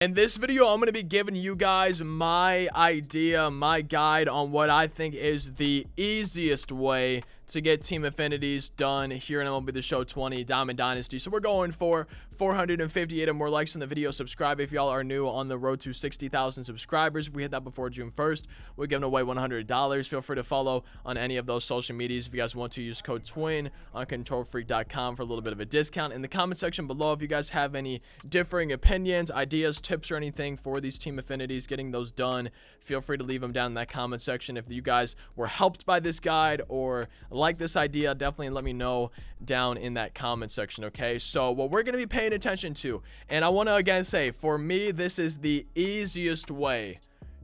In this video, I'm going to be giving you guys my idea, my guide on what I think is the easiest way to get team affinities done here in MLB The Show 20 Diamond Dynasty. So we're going for 458 or more likes in the video. Subscribe if y'all are new on the road to 60,000 subscribers. If we hit that before June 1st, we're giving away $100. Feel free to follow on any of those social medias. If you guys want to, use code TWIN on controlfreak.com for a little bit of a discount. In the comment section below, if you guys have any differing opinions, ideas, tips, or anything for these team affinities, getting those done, feel free to leave them down in that comment section. If you guys were helped by this guide or like this idea, definitely let me know down in that comment section. Okay, so what we're going to be paying attention to, and I want to again say, for me, this is the easiest way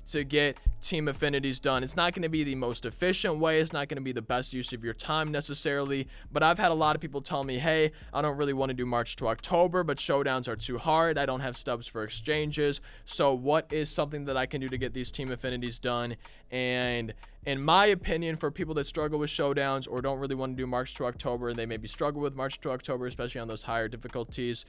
to get team affinities done. It's not going to be the most efficient way. It's not going to be the best use of your time necessarily, but I've had a lot of people tell me, hey, I don't really want to do March to October, but showdowns are too hard. I don't have stubs for exchanges. So what is something that I can do to get these team affinities done? And in my opinion, for people that struggle with showdowns or don't really want to do March to October, and they maybe struggle with March to October, especially on those higher difficulties,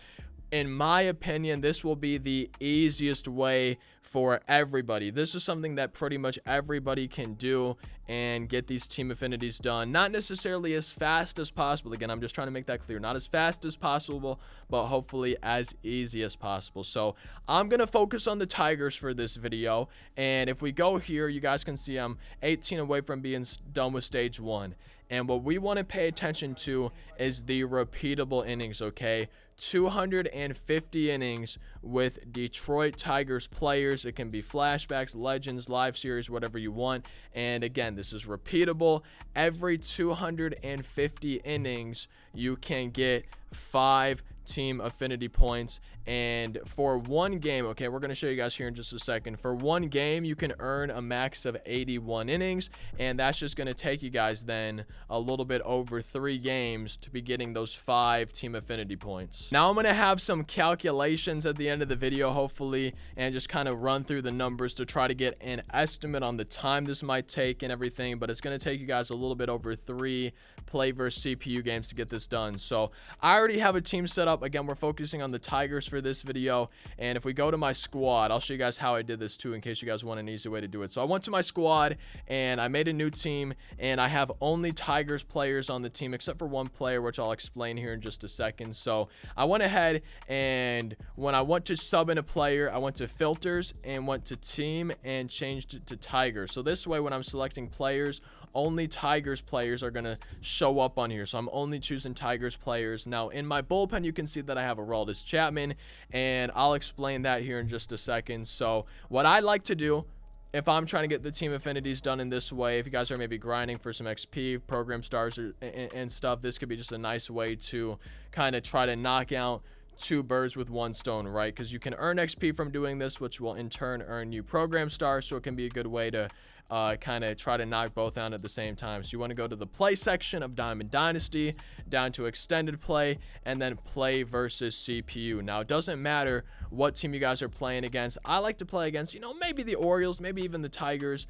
in my opinion, this will be the easiest way for everybody. This is something that pretty much everybody can do and get these team affinities done. Not necessarily as fast as possible. Again, I'm just trying to make that clear. Not as fast as possible, but hopefully as easy as possible. So I'm going to focus on the Tigers for this video. And if we go here, you guys can see I'm 18 away from being done with stage 1. And what we want to pay attention to is the repeatable innings, okay? 250 innings with Detroit Tigers players. It can be flashbacks, legends, live series, whatever you want. And again, this is repeatable. Every 250 innings, you can get 5 team affinity points. And for one game, okay, we're going to show you guys here in just a second. For one game, you can earn a max of 81 innings, and that's just going to take you guys then a little bit over 3 games to be getting those 5 team affinity points. Now I'm going to have some calculations at the end of the video, hopefully, and just kind of run through the numbers to try to get an estimate on the time this might take and everything, but it's going to take you guys a little bit over 3 play versus CPU games to get this done. So I already have a team set up. Again, we're focusing on the Tigers for this video, and if we go to my squad, I'll show you guys how I did this too, in case you guys want an easy way to do it. So I went to my squad and I made a new team, and I have only Tigers players on the team except for one player, which I'll explain here in just a second. So I went ahead, and when I went to sub in a player, I went to filters and went to team and changed it to Tigers. So this way, when I'm selecting players, only Tigers players are going to show up on here. So I'm only choosing Tigers players. Now in my bullpen, you can see that I have Aroldis Chapman, and I'll explain that here in just a second. So what I like to do, if I'm trying to get the team affinities done in this way, if you guys are maybe grinding for some XP, program stars, and stuff, this could be just a nice way to kind of try to knock out 2 birds with 1 stone, right? Because you can earn XP from doing this, which will in turn earn you program stars, so it can be a good way to kind of try to knock both out at the same time. So you want to go to the play section of Diamond Dynasty, down to extended play, and then play versus CPU. Now it doesn't matter what team you guys are playing against. I like to play against, you know, maybe the Orioles, maybe even the Tigers.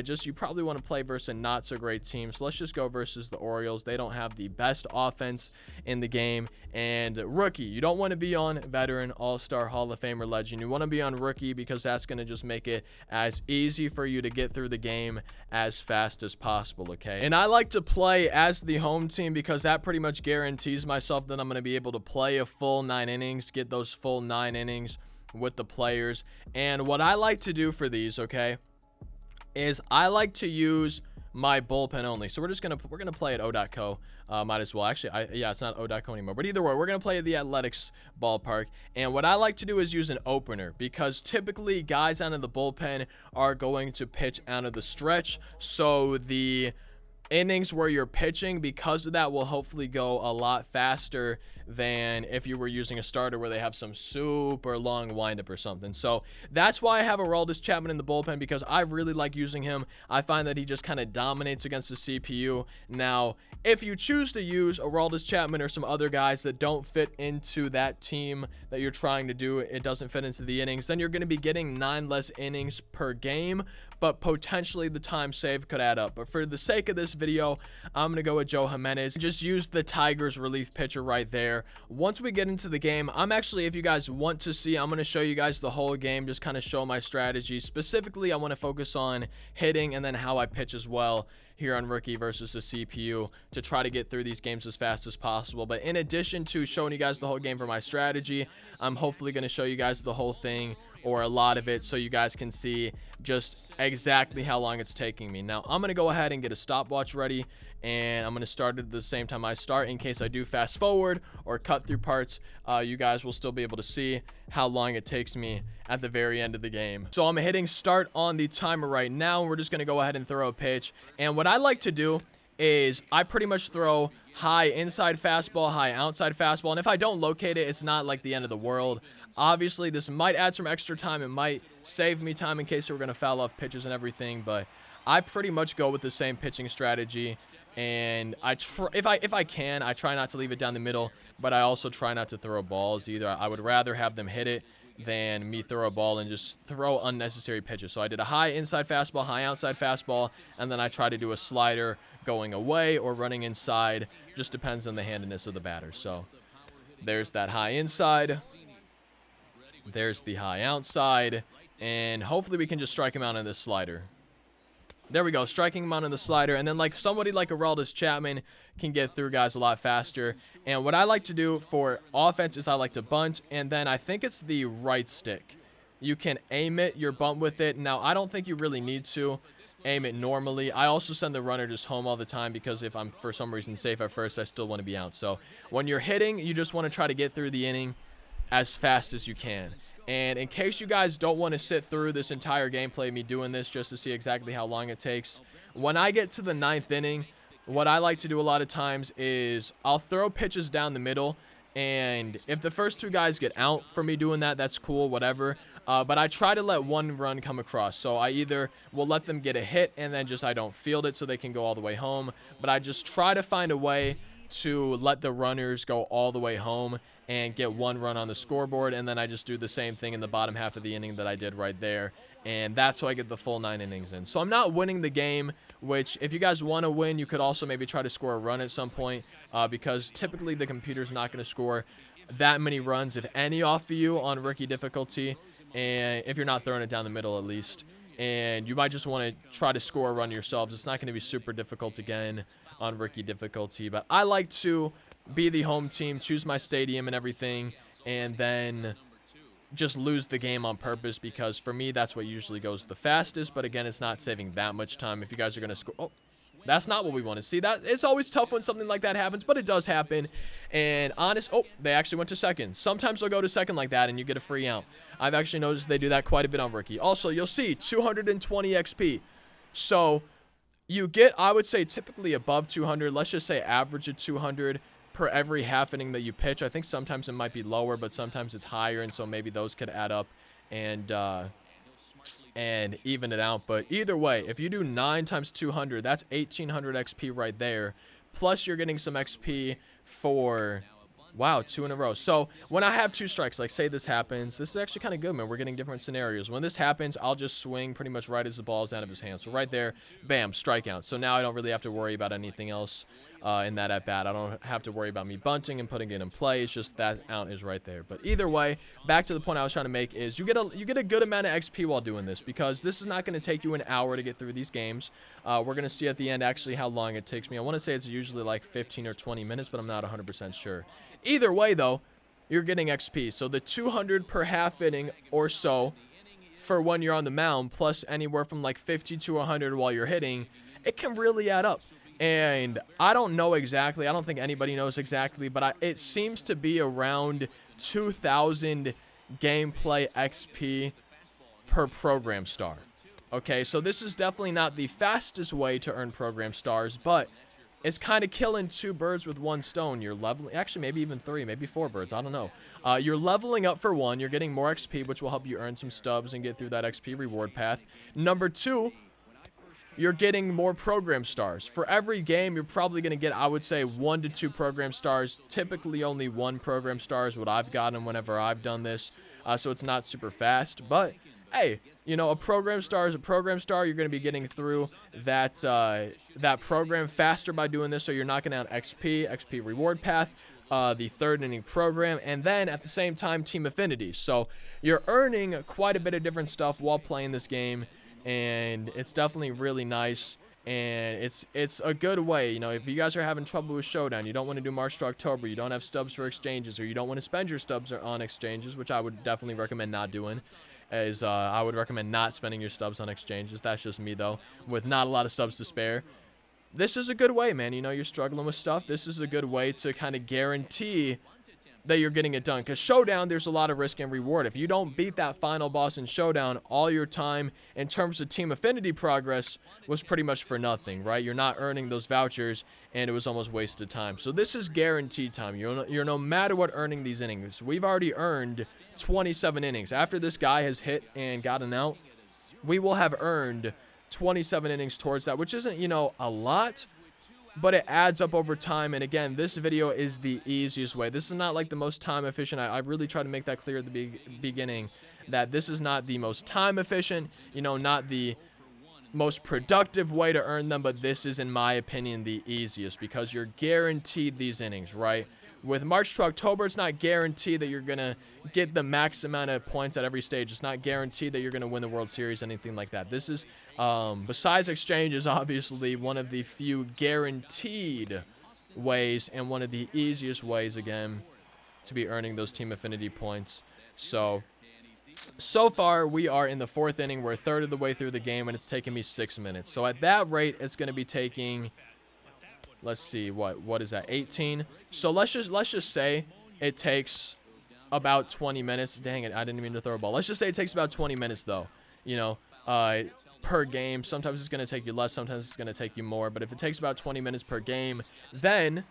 Just you probably want to play versus a not so great team. So let's just go versus the Orioles. They don't have the best offense in the game. And rookie, you don't want to be on veteran, all-star, Hall of Famer, legend. You want to be on rookie, because that's going to just make it as easy for you to get through the game as fast as possible, okay? And I like to play as the home team, because that pretty much guarantees myself that I'm going to be able to play a full 9 innings, get those full 9 innings with the players. And what I like to do for these, okay, is I like to use my bullpen only. So we're gonna play at O.co. Might as well. Actually, yeah, it's not O.co anymore. But either way, we're gonna play at the Athletics ballpark. And what I like to do is use an opener, because typically guys out of the bullpen are going to pitch out of the stretch. So the innings where you're pitching, because of that, will hopefully go a lot faster than if you were using a starter where they have some super long windup or something. So that's why I have Aroldis Chapman in the bullpen, because I really like using him. I find that he just kind of dominates against the CPU. Now If you choose to use Aroldis Chapman or some other guys that don't fit into that team that you're trying to do, it doesn't fit into the innings, then you're going to be getting 9 less innings per game, but potentially the time saved could add up. But for the sake of this video, I'm going to go with Joe Jimenez. Just use the Tigers relief pitcher right there. Once we get into the game, I'm actually, if you guys want to see, I'm going to show you guys the whole game, just kind of show my strategy. Specifically, I want to focus on hitting and then how I pitch as well here on Rookie versus the CPU to try to get through these games as fast as possible. But in addition to showing you guys the whole game for my strategy, I'm hopefully going to show you guys the whole thing or a lot of it so you guys can see just exactly how long it's taking me. Now, I'm going to go ahead and get a stopwatch ready, and I'm going to start at the same time I start in case I do fast forward or cut through parts. You guys will still be able to see how long it takes me at the very end of the game. So I'm hitting start on the timer right now. We're just going to go ahead and throw a pitch. And what I like to do is I pretty much throw high inside fastball, high outside fastball. And if I don't locate it, it's not like the end of the world. Obviously, this might add some extra time. It might save me time in case we're going to foul off pitches and everything. But I pretty much go with the same pitching strategy. And if I can, I try not to leave it down the middle. But I also try not to throw balls either. I would rather have them hit it than me throw a ball and just throw unnecessary pitches. So I did a high inside fastball, high outside fastball, and then I try to do a slider going away or running inside. Just depends on the handedness of the batter. So there's that high inside. There's the high outside. And hopefully we can just strike him out on this slider. There we go, striking him out on the slider. And then like somebody like Aroldis Chapman can get through guys a lot faster. And what I like to do for offense is I like to bunt. And then I think it's the right stick. You can aim it, your bunt with it. Now, I don't think you really need to aim it normally. I also send the runner just home all the time because if I'm for some reason safe at first, I still want to be out. So when you're hitting, you just want to try to get through the inning as fast as you can. And in case you guys don't want to sit through this entire gameplay of me doing this just to see exactly how long it takes, when I get to the 9th inning, what I like to do a lot of times is I'll throw pitches down the middle, and if the first 2 guys get out for me doing that, that's cool, whatever. But I try to let 1 run come across. So I either will let them get a hit and then just I don't field it so they can go all the way home. But I just try to find a way to let the runners go all the way home and get 1 run on the scoreboard, and then I just do the same thing in the bottom half of the inning that I did right there, and that's how I get the full 9 innings in. So I'm not winning the game, which if you guys want to win, you could also maybe try to score a run at some point, because typically the computer's not going to score that many runs, if any, off of you on rookie difficulty, and if you're not throwing it down the middle at least. And you might just want to try to score a run yourselves. It's not going to be super difficult again on rookie difficulty, but I like to be the home team, choose my stadium and everything, and then just lose the game on purpose, because for me that's what usually goes the fastest. But again, it's not saving that much time if you guys are going to score. Oh, that's not what we want to see. That it's always tough when something like that happens, but it does happen. And oh, they actually went to second. Sometimes they'll go to second like that and you get a free out. I've actually noticed they do that quite a bit on rookie. Also, you'll see 220 XP. So you get, I would say, typically above 200. Let's just say average of 200 per every half inning that you pitch. I think sometimes it might be lower, but sometimes it's higher, and so maybe those could add up and even it out. But either way, if you do 9 times 200, that's 1800 XP right there. Plus, you're getting some XP for, wow, 2 in a row. So when I have 2 strikes, like say this happens, this is actually kind of good, man. We're getting different scenarios. When this happens, I'll just swing pretty much right as the ball's out of his hand. So right there, bam, strikeout. So now I don't really have to worry about anything else in that at bat. I don't have to worry about me bunting and putting it in play. It's just that out is right there. But either way, back to the point I was trying to make is you get a good amount of XP while doing this, because this is not going to take you an hour to get through these games. We're going to see at the end actually how long it takes me. I want to say it's usually like 15 or 20 minutes, but I'm not 100% sure. Either way, though, you're getting XP. So the 200 per half inning or so for when you're on the mound, plus anywhere from like 50 to 100 while you're hitting, it can really add up. And I don't know exactly. I don't think anybody knows exactly, but it seems to be around 2,000 gameplay XP per program star. Okay, so this is definitely not the fastest way to earn program stars, but it's kind of killing 2 birds with 1 stone. You're leveling, actually maybe even 3, maybe 4 birds, I don't know. You're leveling up for 1, you're getting more XP, which will help you earn some stubs and get through that XP reward path. Number 2, you're getting more program stars. For every game, you're probably going to get, I would say, 1 to 2 program stars. Typically, only 1 program star is what I've gotten whenever I've done this. So it's not super fast. But, hey, you know, a program star is a program star. You're going to be getting through that that program faster by doing this. So you're knocking out XP reward path, the 3rd inning program, and then at the same time, team affinities. So you're earning quite a bit of different stuff while playing this game. And it's definitely really nice, and it's a good way. You know, if you guys are having trouble with Showdown, you don't want to do March to October, you don't have stubs for exchanges, or you don't want to spend your stubs on exchanges, which I would definitely recommend not doing, as I would recommend not spending your stubs on exchanges. That's just me, though, with not a lot of stubs to spare. This is a good way, man. You know, you're struggling with stuff. This is a good way to kind of guarantee that you're getting it done, because Showdown, there's a lot of risk and reward. If you don't beat that final boss in Showdown, all your time in terms of team affinity progress was pretty much for nothing, right? You're not earning those vouchers, and it was almost wasted time. So this is guaranteed time. You're no matter what earning these innings. We've already earned 27 innings. After this guy has hit and gotten out, we will have earned 27 innings towards that, which isn't, you know, a lot, but it adds up over time. And again, this video is the easiest way. This is not like the most time efficient. I really try to make that clear at the beginning, that this is not the most time efficient, you know, not the most productive way to earn them, but this is, in my opinion, the easiest, because you're guaranteed these innings, right? With March to October, it's not guaranteed that you're going to get the max amount of points at every stage. It's not guaranteed that you're going to win the World Series, anything like that. This is, besides exchanges, obviously, one of the few guaranteed ways, and one of the easiest ways, again, to be earning those team affinity points. So far, we are in the 4th inning. We're a third of the way through the game, and it's taken me 6 minutes. So at that rate, it's going to be taking... Let's see, what is that, 18? So let's just say it takes about 20 minutes. Dang it, I didn't mean to throw a ball. Let's just say it takes about 20 minutes, though, you know, per game. Sometimes it's going to take you less, sometimes it's going to take you more. But if it takes about 20 minutes per game, then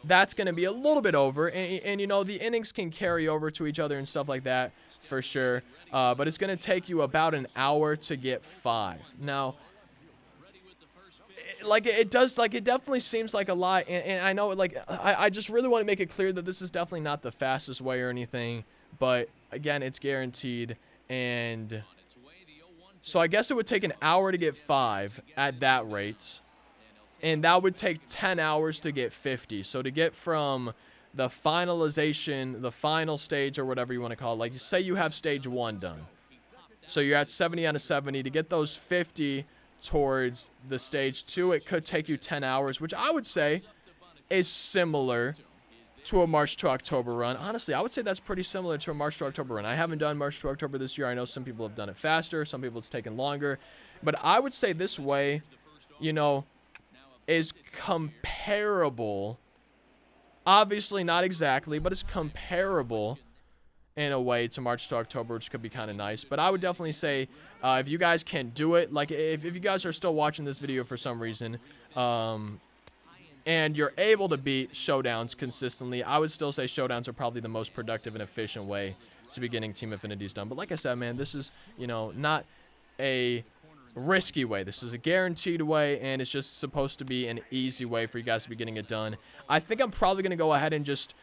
that's going to be a little bit over. And, you know, the innings can carry over to each other and stuff like that, for sure. But it's going to take you about an hour to get 5. Now, like, it definitely seems like a lot, and I know, like, I just really want to make it clear that this is definitely not the fastest way or anything, but again, it's guaranteed. And so I guess it would take an hour to get 5 at that rate, and that would take 10 hours to get 50. So to get from the finalization, the final stage, or whatever you want to call it, like, say you have stage 1 done, so you're at 70 out of 70, to get those 50 towards the stage 2, it could take you 10 hours, which I would say is similar to a March to October run. Honestly, I would say that's pretty similar to a March to October run. I haven't done March to October this year. I know some people have done it faster, some people it's taken longer, but I would say this way, you know, is comparable. Obviously not exactly, but it's comparable in a way to March to October, which could be kind of nice. But I would definitely say, if you guys can do it, like, if you guys are still watching this video for some reason, and you're able to beat Showdowns consistently, I would still say Showdowns are probably the most productive and efficient way to be getting team affinities done. But like I said, man, this is, you know, not a risky way. This is a guaranteed way, and it's just supposed to be an easy way for you guys to be getting it done. I think I'm probably going to go ahead and just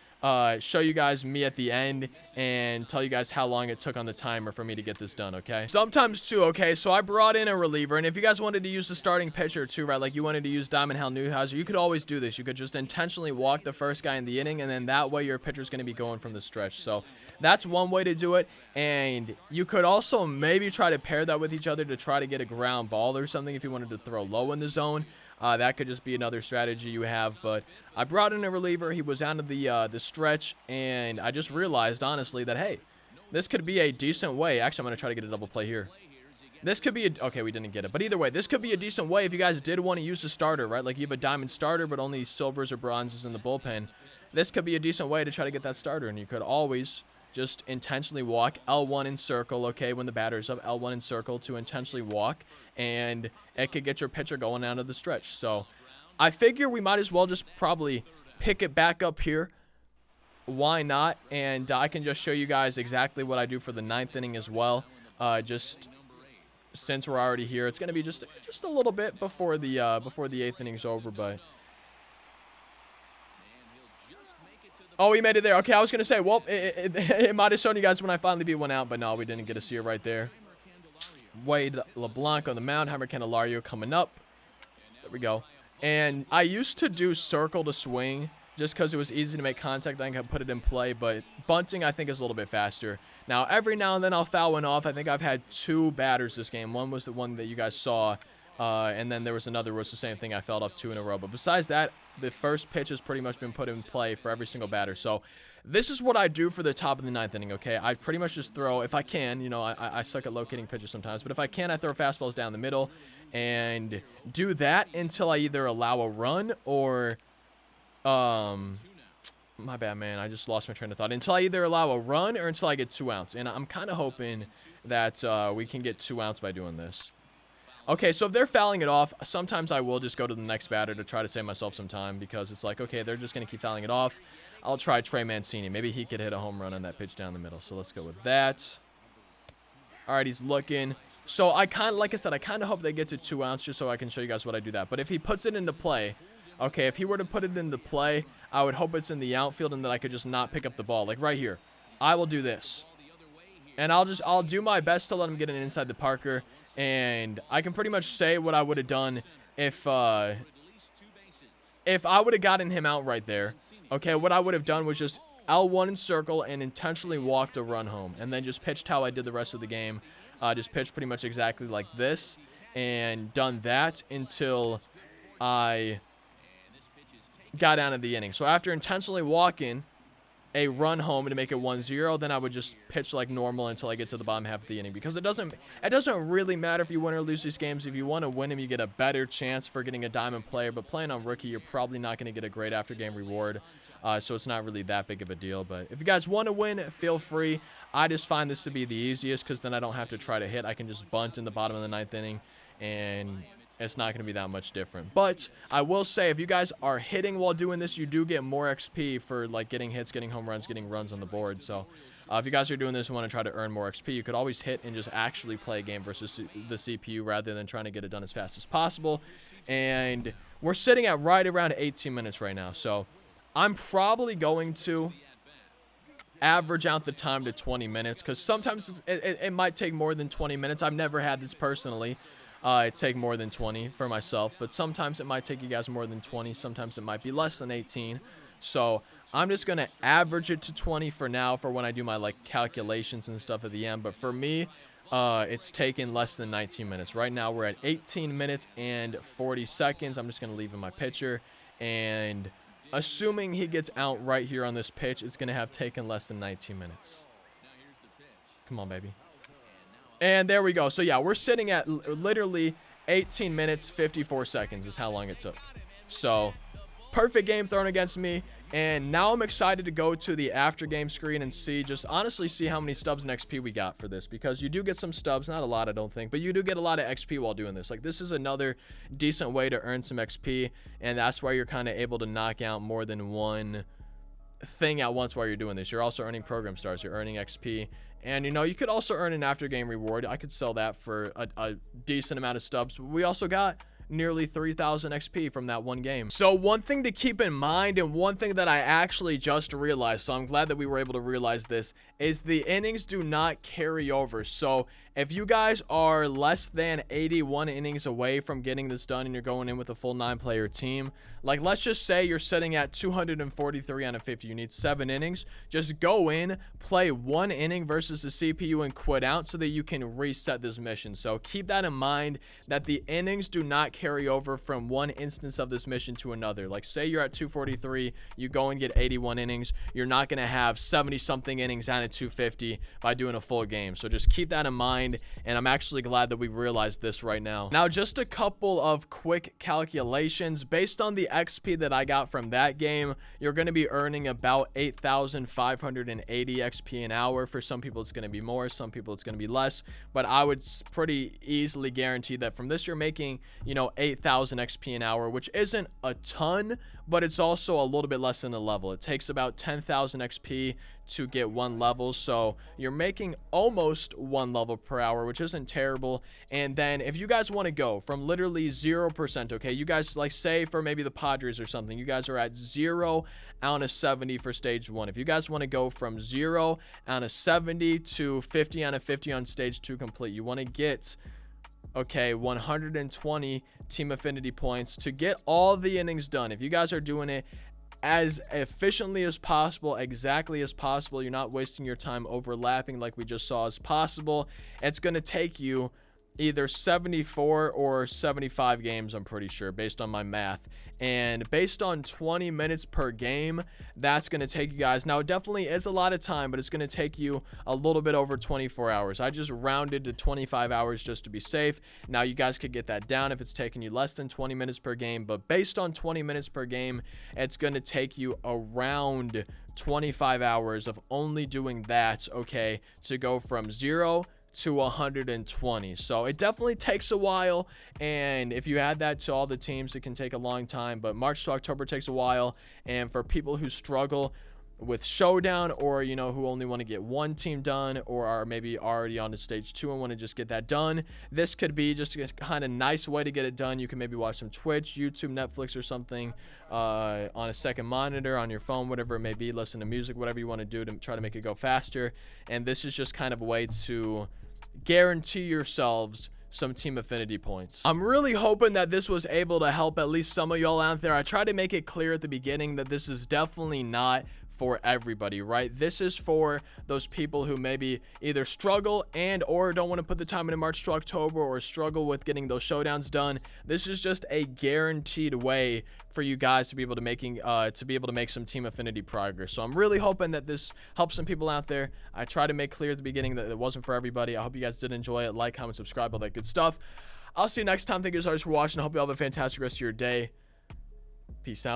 show you guys me at the end and tell you guys how long it took on the timer for me to get this done, okay? Sometimes too, okay, so I brought in a reliever, and if you guys wanted to use the starting pitcher too, right, like you wanted to use Diamond Hal Newhouser, you could always do this. You could just intentionally walk the first guy in the inning, and then that way your pitcher's going to be going from the stretch. So that's one way to do it, and you could also maybe try to pair that with each other to try to get a ground ball or something if you wanted to throw low in the zone. That could just be another strategy you have, but I brought in a reliever. He was out of the stretch, and I just realized, honestly, that, hey, this could be a decent way. Actually, I'm going to try to get a double play here. This could be okay, we didn't get it, but either way, this could be a decent way if you guys did want to use a starter, right? Like you have a diamond starter, but only silvers or bronzes in the bullpen. This could be a decent way to try to get that starter, and you could always just intentionally walk L1 in circle, okay, when the batter's up, L1 in circle to intentionally walk, and it could get your pitcher going out of the stretch. So I figure we might as well just probably pick it back up here. Why not? And I can just show you guys exactly what I do for the 9th inning as well. Just since we're already here, it's going to be just a little bit before the 8th inning's over, but oh, he made it there. Okay, I was going to say, well, it might have shown you guys when I finally beat one out, but no, we didn't get to see it right there. Wade LeBlanc on the mound. Heimer Candelario coming up. There we go. And I used to do circle to swing just because it was easy to make contact. I can put it in play, but bunting I think is a little bit faster. Now, every now and then I'll foul one off. I think I've had 2 batters this game. One was the one that you guys saw, and then there was another where it's the same thing. I fouled off 2 in a row. But besides that, the first pitch has pretty much been put in play for every single batter. So this is what I do for the top of the 9th inning, okay? I pretty much just throw, if I can, you know, I suck at locating pitches sometimes, but if I can, I throw fastballs down the middle and do that until I either allow a run or, my bad, man, I just lost my train of thought. Until I either allow a run or until I get 2 outs. And I'm kind of hoping that we can get 2 outs by doing this. Okay, so if they're fouling it off, sometimes I will just go to the next batter to try to save myself some time because it's like, okay, they're just going to keep fouling it off. I'll try Trey Mancini. Maybe he could hit a home run on that pitch down the middle. So let's go with that. All right, he's looking. So I kind of, like I said, I kind of hope they get to 2 outs just so I can show you guys what I do that. But if he puts it into play, okay, if he were to put it into play, I would hope it's in the outfield and that I could just not pick up the ball. Like right here, I will do this. And I'll do my best to let him get it inside the Parker. And I can pretty much say what I would have done if I would have gotten him out right there. Okay, what I would have done was just L1 in circle and intentionally walked a run home. And then just pitched how I did the rest of the game. Just pitched pretty much exactly like this. And done that until I got down to the inning. So after intentionally walking a run home to make it 1-0, then I would just pitch like normal until I get to the bottom half of the inning, because it doesn't really matter if you win or lose these games. If you want to win them, you get a better chance for getting a diamond player, but playing on rookie, you're probably not going to get a great after game reward, so it's not really that big of a deal. But if you guys want to win, feel free. I just find this to be the easiest because then I don't have to try to hit. I can just bunt in the bottom of the 9th inning, and it's not going to be that much different. But I will say, if you guys are hitting while doing this, you do get more XP for like getting hits, getting home runs, getting runs on the board. So if you guys are doing this and want to try to earn more XP, you could always hit and just actually play a game versus the CPU rather than trying to get it done as fast as possible. And we're sitting at right around 18 minutes right now. So I'm probably going to average out the time to 20 minutes because sometimes it might take more than 20 minutes. I've never had this personally. It take more than 20 for myself, but sometimes it might take you guys more than 20. Sometimes it might be less than 18. So I'm just going to average it to 20 for now for when I do my like calculations and stuff at the end. But for me, it's taken less than 19 minutes. Right now we're at 18 minutes and 40 seconds. I'm just going to leave in my pitcher, and assuming he gets out right here on this pitch, it's going to have taken less than 19 minutes. Come on, baby. And there we go. So, yeah, we're sitting at literally 18 minutes, 54 seconds is how long it took. So, perfect game thrown against me. And now I'm excited to go to the after game screen and honestly see how many stubs and XP we got for this. Because you do get some stubs, not a lot I don't think, but you do get a lot of XP while doing this. Like, this is another decent way to earn some XP. And that's why you're kind of able to knock out more than one thing at once while you're doing this. You're also earning program stars, you're earning XP, and you know, you could also earn an after game reward. I could sell that for a decent amount of stubs. We also got nearly 3,000 XP from that one game. So one thing to keep in mind, and one thing that I actually just realized, so I'm glad that we were able to realize this, is the innings do not carry over. So if you guys are less than 81 innings away from getting this done and you're going in with a full 9-player team, like let's just say you're sitting at 243 out of 50, you need 7 innings, just go in, play 1 inning versus the CPU and quit out so that you can reset this mission. So keep that in mind, that the innings do not carry over from one instance of this mission to another. Like say you're at 243, you go and get 81 innings, you're not going to have 70 something innings down at 250 by doing a full game. So just keep that in mind, and I'm actually glad that we realized this right now. Now just a couple of quick calculations. Based on the XP that I got from that game, you're going to be earning about 8,580 XP an hour. For some people it's going to be more, some people it's going to be less, but I would pretty easily guarantee that from this you're making, you know, 8,000 XP an hour, which isn't a ton, but it's also a little bit less than a level. It takes about 10,000 XP to get 1 level, so you're making almost 1 level per hour, which isn't terrible. And then if you guys want to go from literally 0%, okay, you guys, like, say for maybe the Padres or something, you guys are at 0 out of 70 for stage 1. If you guys want to go from 0 out of 70 to 50 out of 50 on stage 2 complete, you want to get, okay, 120 team affinity points to get all the innings done. If you guys are doing it as efficiently as possible, exactly as possible, you're not wasting your time overlapping like we just saw as possible, it's going to take you either 74 or 75 games, I'm pretty sure, based on my math. And based on 20 minutes per game, that's going to take you guys, now it definitely is a lot of time, but it's going to take you a little bit over 24 hours. I just rounded to 25 hours just to be safe. Now you guys could get that down if it's taking you less than 20 minutes per game, but based on 20 minutes per game, it's going to take you around 25 hours of only doing that, okay, to go from 0 to 120. So it definitely takes a while, and if you add that to all the teams, it can take a long time. But March to October takes a while, and for people who struggle with Showdown, or you know, who only want to get 1 team done, or are maybe already on to stage 2 and want to just get that done, this could be just a kind of nice way to get it done. You can maybe watch some Twitch, YouTube, Netflix, or something on a second monitor, on your phone, whatever it may be, listen to music, whatever you want to do to try to make it go faster. And this is just kind of a way to guarantee yourselves some team affinity points. I'm really hoping that this was able to help at least some of y'all out there. I tried to make it clear at the beginning that this is definitely not for everybody, right? This is for those people who maybe either struggle and or don't want to put the time in March to October, or struggle with getting those showdowns done. This is just a guaranteed way for you guys to be able to make some team affinity progress. So I'm really hoping that this helps some people out there. I tried to make clear at the beginning that it wasn't for everybody. I hope you guys did enjoy it. Like, comment, subscribe, all that good stuff. I'll see you next time. Thank you so much for watching. I hope you all have a fantastic rest of your day. Peace out.